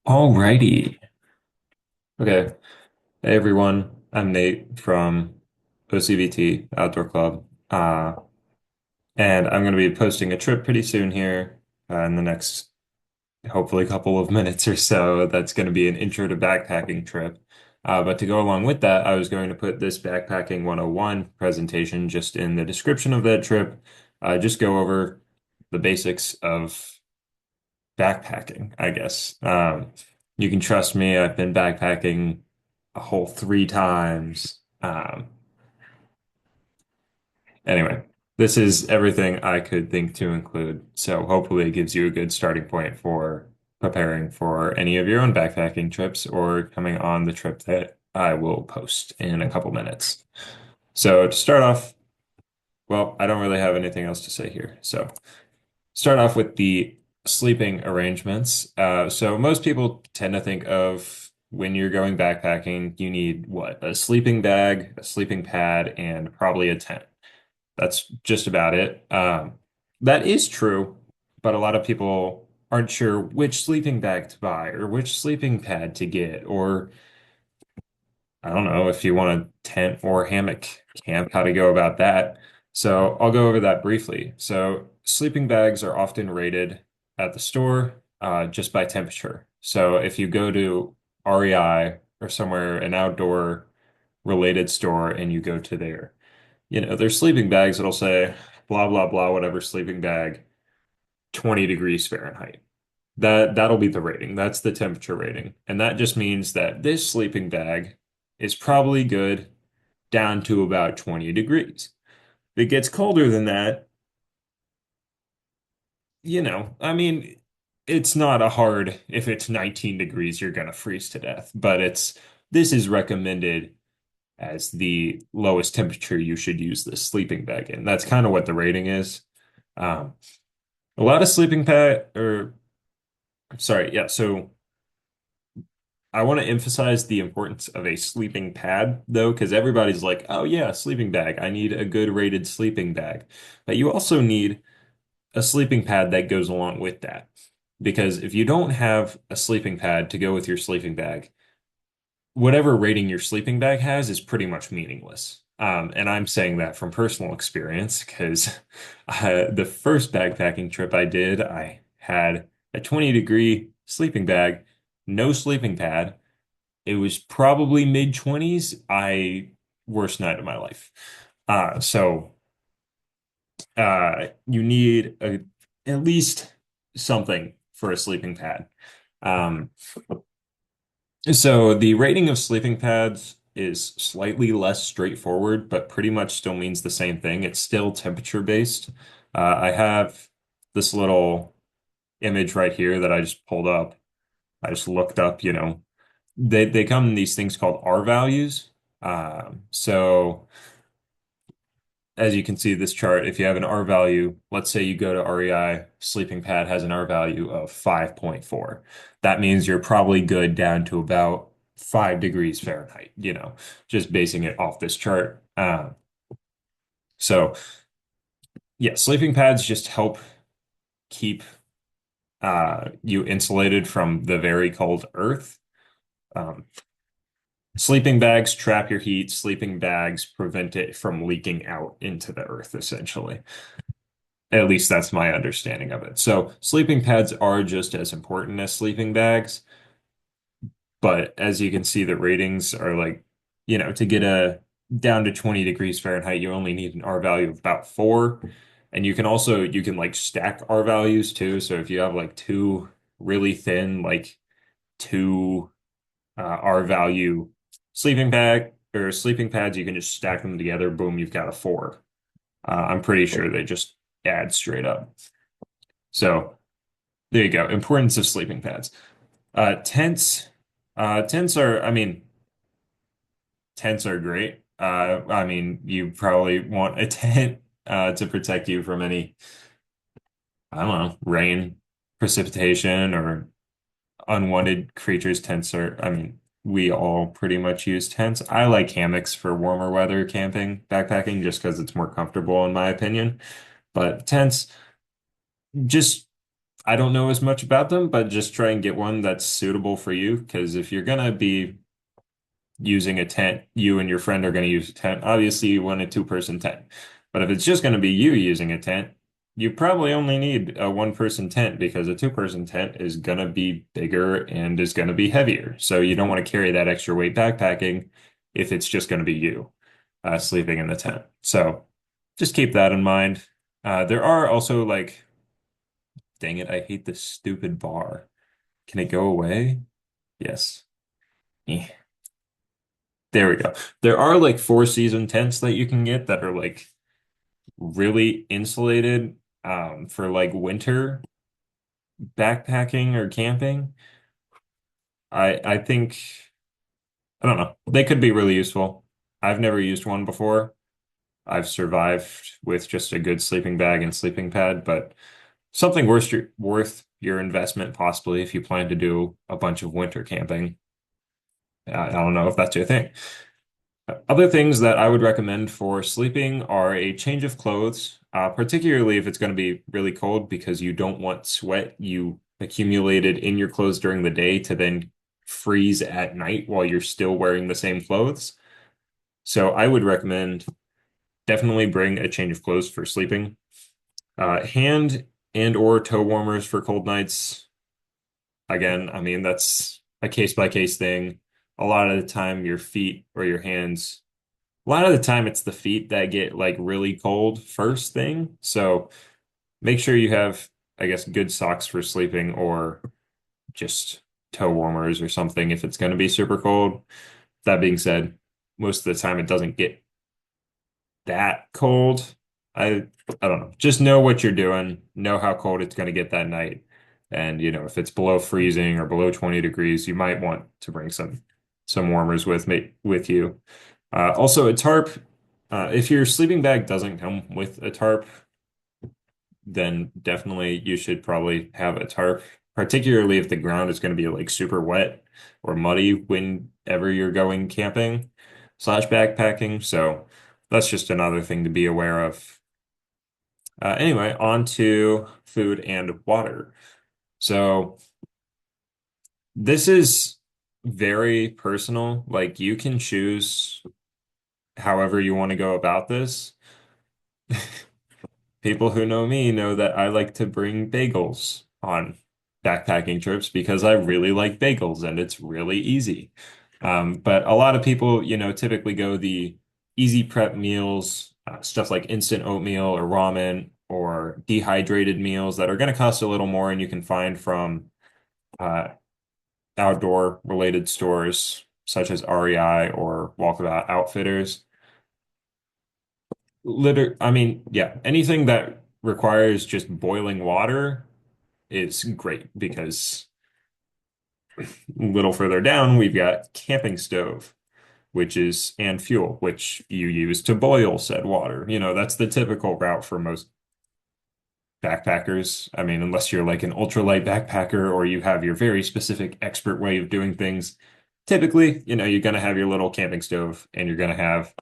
Alrighty. Okay. Hey everyone. I'm Nate from OCVT Outdoor Club. And I'm going to be posting a trip pretty soon here in the next, hopefully, couple of minutes or so. That's going to be an intro to backpacking trip. But to go along with that, I was going to put this Backpacking 101 presentation just in the description of that trip. Just go over the basics of backpacking, I guess. You can trust me, I've been backpacking a whole three times. Anyway, this is everything I could think to include. So hopefully it gives you a good starting point for preparing for any of your own backpacking trips or coming on the trip that I will post in a couple minutes. So to start off, well, I don't really have anything else to say here. So start off with the sleeping arrangements. So most people tend to think of when you're going backpacking, you need what? A sleeping bag, a sleeping pad, and probably a tent. That's just about it. That is true, but a lot of people aren't sure which sleeping bag to buy or which sleeping pad to get, or I don't know if you want a tent or hammock camp, how to go about that. So I'll go over that briefly. So sleeping bags are often rated at the store just by temperature. So if you go to REI or somewhere, an outdoor related store, and you go to their sleeping bags, it'll say blah, blah, blah, whatever sleeping bag, 20 degrees Fahrenheit. That'll be the rating. That's the temperature rating. And that just means that this sleeping bag is probably good down to about 20 degrees. If it gets colder than that, I mean, it's not a hard, if it's 19 degrees, you're gonna freeze to death. But this is recommended as the lowest temperature you should use this sleeping bag in. That's kind of what the rating is. Um, a lot of sleeping pad, or sorry, yeah, so I want to emphasize the importance of a sleeping pad, though, because everybody's like, oh, yeah, sleeping bag. I need a good rated sleeping bag. But you also need a sleeping pad that goes along with that. Because if you don't have a sleeping pad to go with your sleeping bag, whatever rating your sleeping bag has is pretty much meaningless. And I'm saying that from personal experience because the first backpacking trip I did, I had a 20-degree sleeping bag, no sleeping pad. It was probably mid 20s. Worst night of my life. So you need at least something for a sleeping pad. Um, so the rating of sleeping pads is slightly less straightforward, but pretty much still means the same thing. It's still temperature based. I have this little image right here that I just pulled up. I just looked up, they come in these things called R values. So as you can see this chart, if you have an R value, let's say you go to REI, sleeping pad has an R value of 5.4. That means you're probably good down to about 5 degrees Fahrenheit, just basing it off this chart. So yeah, sleeping pads just help keep you insulated from the very cold earth. Um, Sleeping bags trap your heat. Sleeping bags prevent it from leaking out into the earth, essentially. At least that's my understanding of it. So sleeping pads are just as important as sleeping bags, but as you can see, the ratings are like, to get a down to 20 degrees Fahrenheit, you only need an R value of about 4. And you can like stack R values too. So if you have like two really thin, like two R value sleeping bag or sleeping pads, you can just stack them together. Boom, you've got a 4. I'm pretty sure they just add straight up. So there you go. Importance of sleeping pads. Tents. Tents are, I mean, tents are great. I mean, you probably want a tent to protect you from any, I don't know, rain, precipitation, or unwanted creatures. Tents are, I mean, we all pretty much use tents. I like hammocks for warmer weather camping, backpacking, just because it's more comfortable in my opinion. But tents, just I don't know as much about them, but just try and get one that's suitable for you. Because if you're gonna be using a tent, you and your friend are gonna use a tent. Obviously, you want a two-person tent. But if it's just gonna be you using a tent, you probably only need a one-person tent because a two-person tent is gonna be bigger and is gonna be heavier. So you don't want to carry that extra weight backpacking if it's just gonna be you sleeping in the tent. So just keep that in mind. There are also like, dang it, I hate this stupid bar. Can it go away? Yes. Eh. There we go. There are like four season tents that you can get that are like really insulated for like winter backpacking or camping. I think I don't know. They could be really useful. I've never used one before. I've survived with just a good sleeping bag and sleeping pad, but something worth your investment possibly if you plan to do a bunch of winter camping. I don't know if that's your thing. Other things that I would recommend for sleeping are a change of clothes, particularly if it's going to be really cold because you don't want sweat you accumulated in your clothes during the day to then freeze at night while you're still wearing the same clothes. So I would recommend definitely bring a change of clothes for sleeping. Hand and or toe warmers for cold nights. Again, I mean, that's a case by case thing. A lot of the time, your feet or your hands, a lot of the time, it's the feet that get like really cold first thing. So make sure you have, I guess, good socks for sleeping or just toe warmers or something if it's going to be super cold. That being said, most of the time, it doesn't get that cold. I I don't know. Just know what you're doing. Know how cold it's going to get that night. And if it's below freezing or below 20 degrees, you might want to bring some warmers with you. Also, a tarp. If your sleeping bag doesn't come with a tarp, then definitely you should probably have a tarp, particularly if the ground is going to be like super wet or muddy whenever you're going camping slash backpacking. So that's just another thing to be aware of. Anyway, on to food and water. So this is very personal. Like you can choose however you want to go about this. People who know me know that I like to bring bagels on backpacking trips because I really like bagels and it's really easy. But a lot of people, typically go the easy prep meals, stuff like instant oatmeal or ramen or dehydrated meals that are going to cost a little more and you can find from uh, outdoor related stores such as REI or Walkabout Outfitters. I mean, yeah, anything that requires just boiling water is great because a little further down, we've got camping stove, and fuel, which you use to boil said water. That's the typical route for most backpackers. I mean, unless you're like an ultralight backpacker or you have your very specific expert way of doing things, typically, you're going to have your little camping stove and you're going to have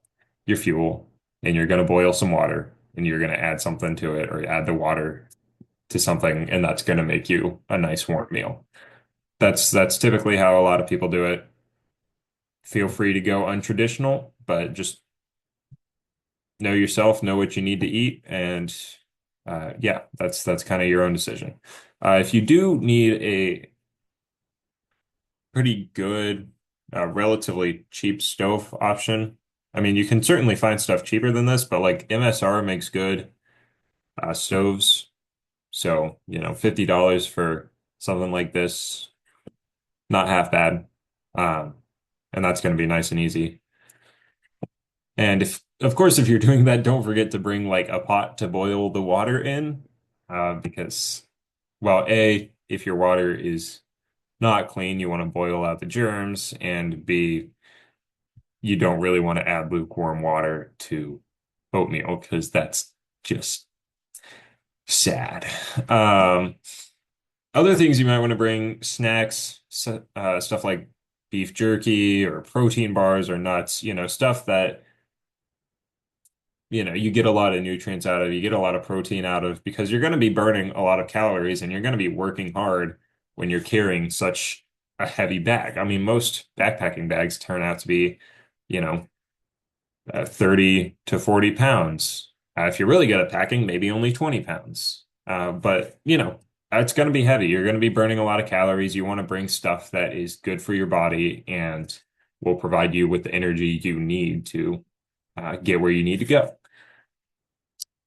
your fuel and you're going to boil some water and you're going to add something to it or add the water to something and that's going to make you a nice warm meal. That's typically how a lot of people do it. Feel free to go untraditional, but just know yourself, know what you need to eat, and yeah, that's kind of your own decision. If you do need a pretty good, relatively cheap stove option, I mean, you can certainly find stuff cheaper than this, but like MSR makes good stoves. So, $50 for something like this, not half bad. Um, and that's going to be nice and easy. And of course, if you're doing that, don't forget to bring like a pot to boil the water in, because, well, A, if your water is not clean, you want to boil out the germs, and B, you don't really want to add lukewarm water to oatmeal because that's just sad. Um, Other things you might want to bring, snacks, stuff like beef jerky or protein bars or nuts, stuff that you get a lot of nutrients out of, you get a lot of protein out of because you're going to be burning a lot of calories and you're going to be working hard when you're carrying such a heavy bag. I mean, most backpacking bags turn out to be, you know, 30 to 40 pounds. If you're really good at packing, maybe only 20 pounds. But, it's going to be heavy. You're going to be burning a lot of calories. You want to bring stuff that is good for your body and will provide you with the energy you need to get where you need to go.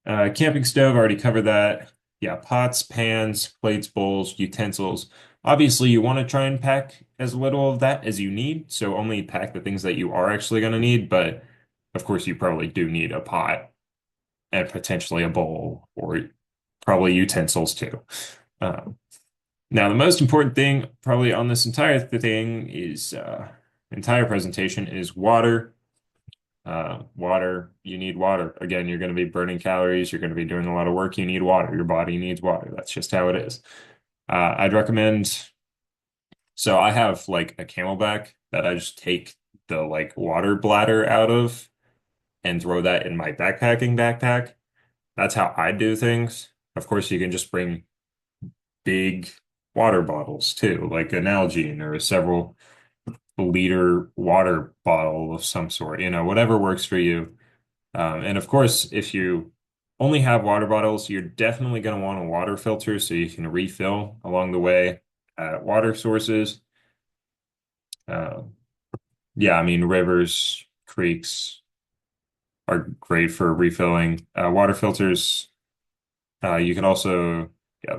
Camping stove, already covered that. Yeah, pots, pans, plates, bowls, utensils. Obviously, you want to try and pack as little of that as you need, so only pack the things that you are actually going to need, but of course, you probably do need a pot and potentially a bowl or probably utensils too. Um, Now, the most important thing probably on this entire thing is entire presentation is water. Water, you need water. Again, you're going to be burning calories. You're going to be doing a lot of work. You need water. Your body needs water. That's just how it is. I'd recommend, so I have like a Camelback that I just take the like water bladder out of and throw that in my backpacking backpack. That's how I do things. Of course, you can just bring big water bottles too, like an Nalgene or a several liter water bottle of some sort, whatever works for you. And of course, if you only have water bottles, you're definitely going to want a water filter so you can refill along the way at water sources. Uh, yeah, I mean, rivers, creeks are great for refilling. Water filters, you can also, yeah,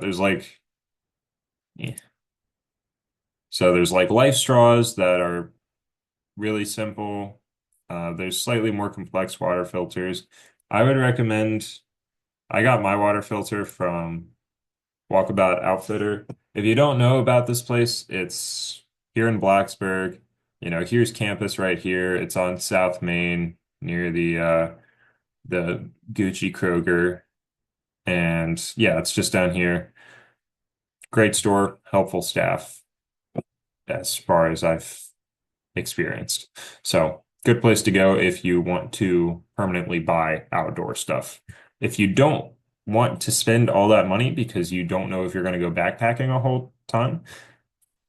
yeah. So there's like life straws that are really simple. There's slightly more complex water filters. I would recommend, I got my water filter from Walkabout Outfitter. If you don't know about this place, it's here in Blacksburg. Here's campus right here. It's on South Main near the Gucci Kroger. And yeah, it's just down here. Great store, helpful staff as far as I've experienced. So, good place to go if you want to permanently buy outdoor stuff. If you don't want to spend all that money because you don't know if you're going to go backpacking a whole ton,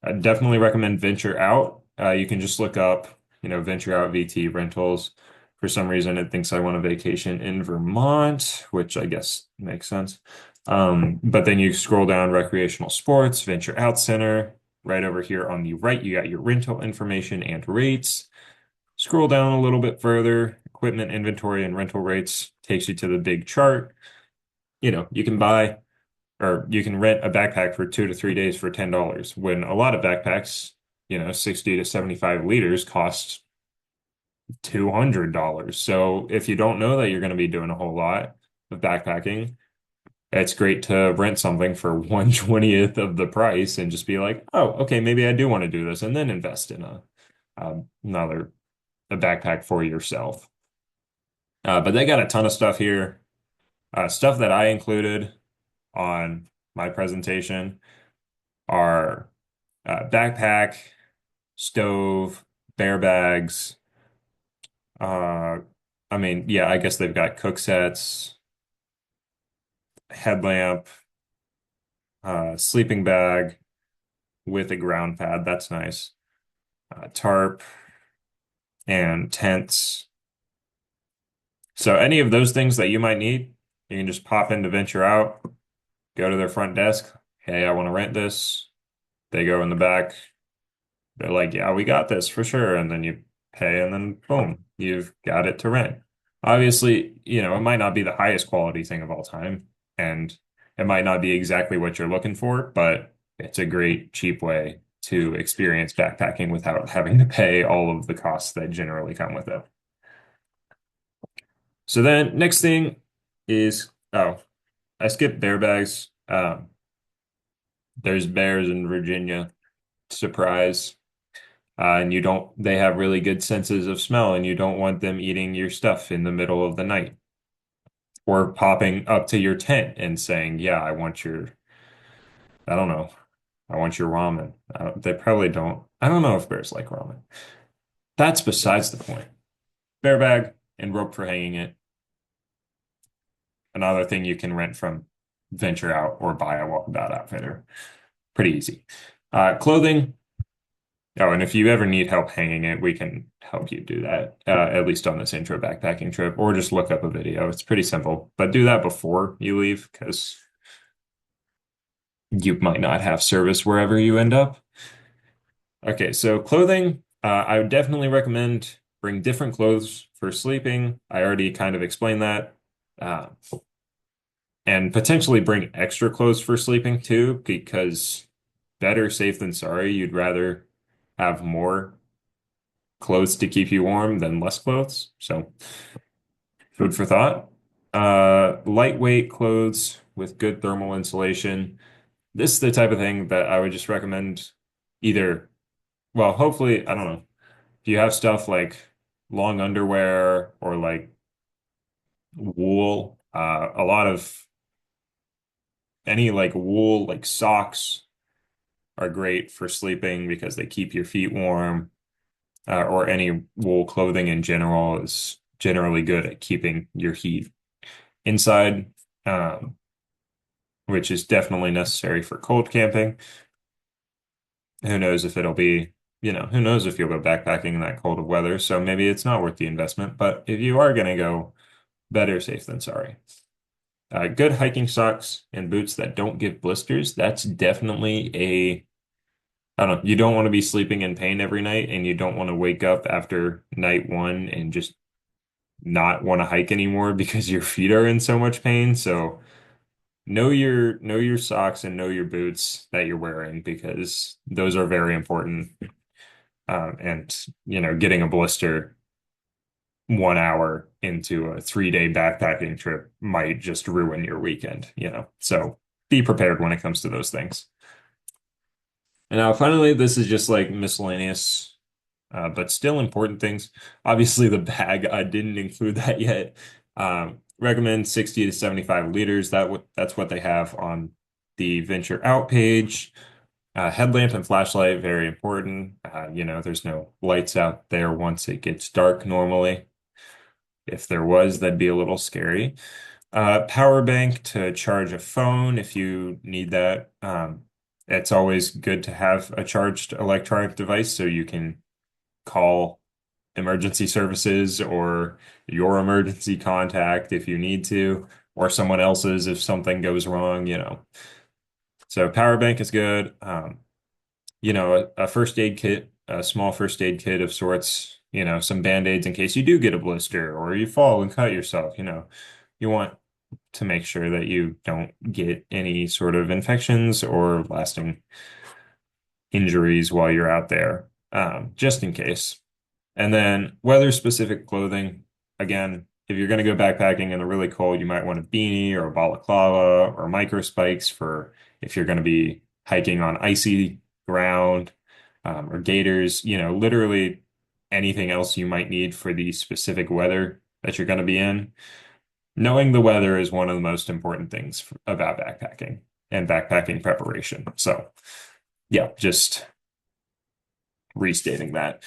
I definitely recommend Venture Out. You can just look up, Venture Out VT rentals. For some reason, it thinks I want a vacation in Vermont, which I guess makes sense. But then you scroll down recreational sports, Venture Out Center. Right over here on the right, you got your rental information and rates. Scroll down a little bit further, equipment inventory and rental rates takes you to the big chart. You can buy or you can rent a backpack for 2 to 3 days for $10 when a lot of backpacks, 60 to 75 liters cost $200. So if you don't know that you're going to be doing a whole lot of backpacking, it's great to rent something for 1/20th of the price and just be like, oh, okay, maybe I do want to do this, and then invest in another a backpack for yourself. But they got a ton of stuff here. Stuff that I included on my presentation are backpack, stove, bear bags. Uh, I mean, yeah, I guess they've got cook sets, headlamp, sleeping bag with a ground pad. That's nice. Tarp and tents. So any of those things that you might need, you can just pop into Venture Out, go to their front desk. Hey, I want to rent this. They go in the back. They're like, yeah, we got this for sure. And then you pay, and then boom, you've got it to rent. Obviously, it might not be the highest quality thing of all time, and it might not be exactly what you're looking for, but it's a great, cheap way to experience backpacking without having to pay all of the costs that generally come with it. So then, next thing is, oh, I skipped bear bags. There's bears in Virginia. Surprise. And they have really good senses of smell, and you don't want them eating your stuff in the middle of the night or popping up to your tent and saying, yeah, I don't know, I want your ramen. They probably don't. I don't know if bears like ramen. That's besides the point. Bear bag and rope for hanging it. another thing you can rent from Venture Out or buy a Walkabout Outfitter. Pretty easy. Clothing. Oh, and if you ever need help hanging it, we can help you do that, at least on this intro backpacking trip, or just look up a video. It's pretty simple, but do that before you leave because you might not have service wherever you end up. Okay, so clothing, I would definitely recommend bring different clothes for sleeping. I already kind of explained that. Uh, and potentially bring extra clothes for sleeping too, because better safe than sorry. You'd rather have more clothes to keep you warm than less clothes. So, food for thought. Lightweight clothes with good thermal insulation. This is the type of thing that I would just recommend either, well, hopefully, I don't know, if you have stuff like long underwear or like wool, a lot of any like wool, like socks are great for sleeping because they keep your feet warm, or any wool clothing in general is generally good at keeping your heat inside, um, which is definitely necessary for cold camping. Who knows if it'll be, who knows if you'll go backpacking in that cold of weather. So maybe it's not worth the investment. But if you are going to go, better safe than sorry. Good hiking socks and boots that don't give blisters. That's definitely I don't know, you don't want to be sleeping in pain every night and you don't want to wake up after night one and just not want to hike anymore because your feet are in so much pain. So know your socks and know your boots that you're wearing because those are very important. And getting a blister 1 hour into a 3-day backpacking trip might just ruin your weekend. So be prepared when it comes to those things. And now finally, this is just like miscellaneous, but still important things. Obviously, the bag, I didn't include that yet. Recommend 60 to 75 liters. That's what they have on the Venture Out page. Headlamp and flashlight, very important. There's no lights out there once it gets dark normally. If there was, that'd be a little scary. Power bank to charge a phone if you need that. It's always good to have a charged electronic device so you can call emergency services or your emergency contact if you need to, or someone else's if something goes wrong. So power bank is good. A first aid kit, a small first aid kit of sorts, some band-aids in case you do get a blister or you fall and cut yourself. You want to make sure that you don't get any sort of infections or lasting injuries while you're out there, just in case. And then weather-specific clothing. Again, if you're going to go backpacking in the really cold, you might want a beanie or a balaclava or micro spikes for if you're going to be hiking on icy ground, or gators, literally anything else you might need for the specific weather that you're going to be in. Knowing the weather is one of the most important things about backpacking and backpacking preparation. So, yeah, just restating that.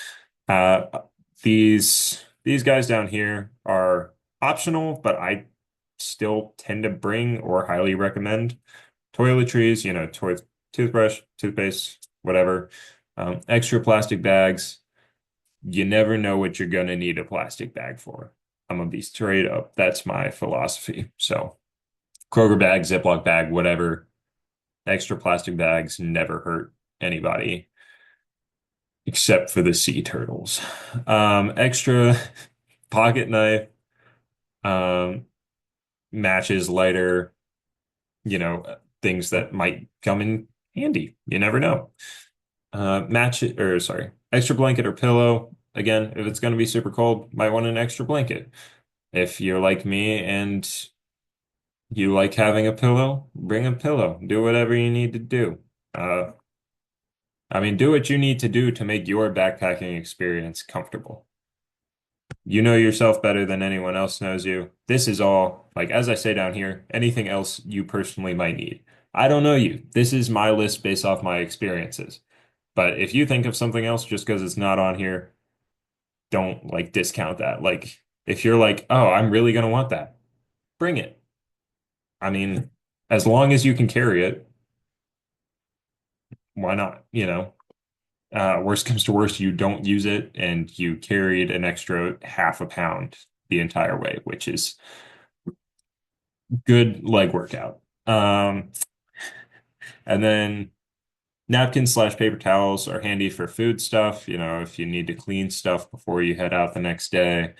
Uh, these guys down here are optional, but I still tend to bring or highly recommend toiletries, toothbrush, toothpaste, whatever. Extra plastic bags. You never know what you're gonna need a plastic bag for. I'm gonna be straight up. That's my philosophy. So Kroger bag, Ziploc bag, whatever. Extra plastic bags never hurt anybody except for the sea turtles. Extra pocket knife, um, matches, lighter, things that might come in handy. You never know. Extra blanket or pillow. Again, if it's going to be super cold, might want an extra blanket. If you're like me and you like having a pillow, bring a pillow. Do whatever you need to do. Uh, do what you need to do to make your backpacking experience comfortable. You know yourself better than anyone else knows you. This is all, like, as I say down here, anything else you personally might need. I don't know you. This is my list based off my experiences. But if you think of something else just because it's not on here, don't like discount that. Like, if you're like, oh, I'm really gonna want that, bring it. I mean, as long as you can carry it, why not? Worst comes to worst, you don't use it and you carried an extra half a pound the entire way, which is good leg workout. And then napkins slash paper towels are handy for food stuff, if you need to clean stuff before you head out the next day.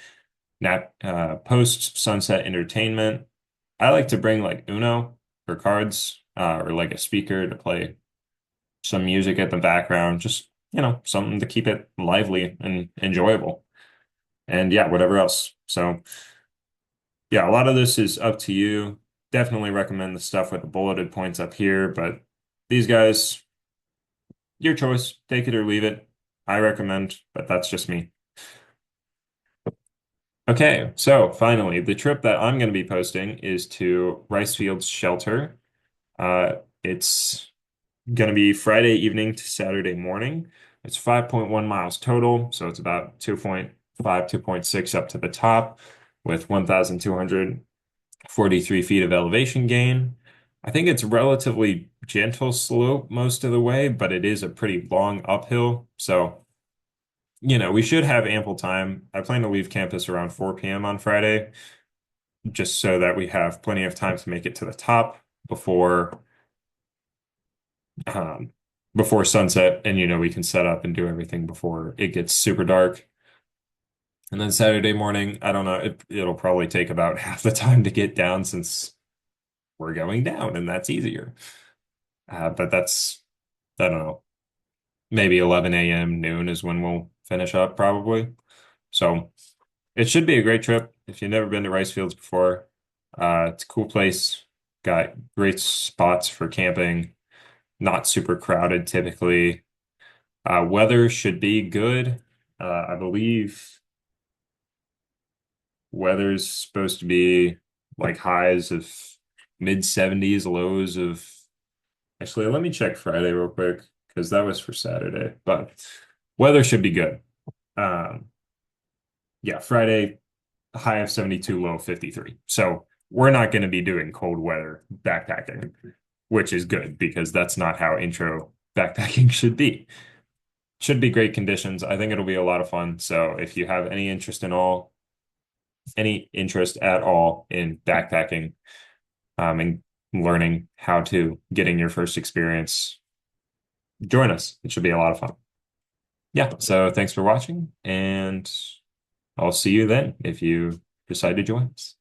Post sunset entertainment. I like to bring like Uno for cards, or like a speaker to play some music at the background, just, something to keep it lively and enjoyable. And yeah, whatever else. So yeah, a lot of this is up to you. Definitely recommend the stuff with the bulleted points up here, but these guys, your choice. Take it or leave it. I recommend, but that's just me. Okay, so finally, the trip that I'm going to be posting is to Rice Fields Shelter. It's going to be Friday evening to Saturday morning. It's 5.1 miles total, so it's about 2.5, 2.6 up to the top with 1,243 feet of elevation gain. I think it's relatively gentle slope most of the way, but it is a pretty long uphill. So, we should have ample time. I plan to leave campus around 4 p.m. on Friday, just so that we have plenty of time to make it to the top before um, before sunset, and we can set up and do everything before it gets super dark. And then Saturday morning, I don't know, it'll probably take about half the time to get down since we're going down, and that's easier. But that's, I don't know, maybe 11 a.m. noon is when we'll finish up probably. So it should be a great trip if you've never been to Rice Fields before. It's a cool place, got great spots for camping, not super crowded typically. Weather should be good. I believe weather's supposed to be like highs of mid 70s, lows of actually, let me check Friday real quick because that was for Saturday, but weather should be good. Um, yeah, Friday, high of 72, low of 53. So we're not going to be doing cold weather backpacking, which is good because that's not how intro backpacking should be. Should be great conditions. I think it'll be a lot of fun. So if you have any interest at all in backpacking, and learning how to getting your first experience, join us. It should be a lot of fun. Yeah. So thanks for watching, and I'll see you then if you decide to join us.